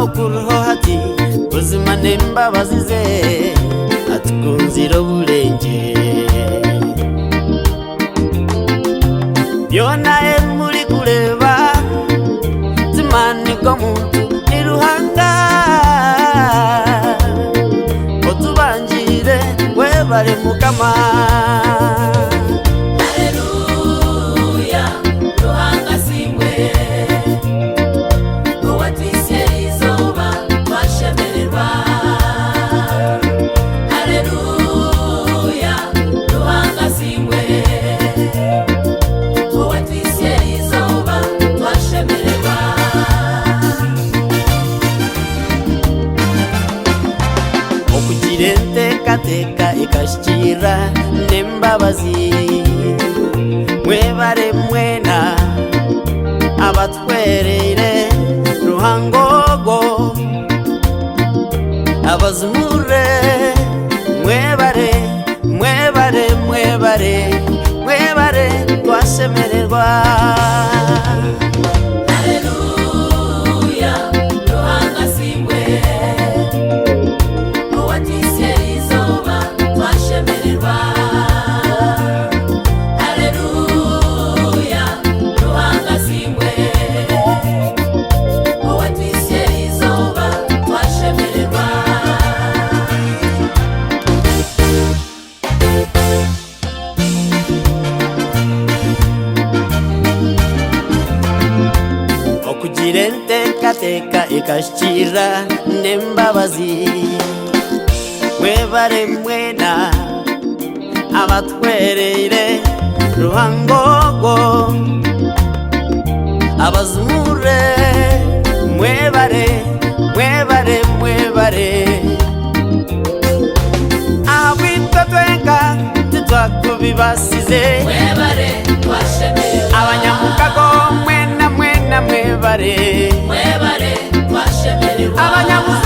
okuruho hati buzima n'embabazi ze atukunzira obulenge byona emuli kureba zimani komuntu niruhanga otubanjire webale mukama teka ikashikira n'embabazi mwebare mwena abatwerere ruhangogo abazumure mwebare mwebare mwebare mwebare twashemererwa teka ikashikira n'embabazi mwebare mwena abatwerere ruhangogo abazumure mwebare mwebare mwebare abitwa twenka titwakubibasize mwebare twashemererwa abanyamukago mwena mwena mwebare mwebare twashemererwa abanyamukago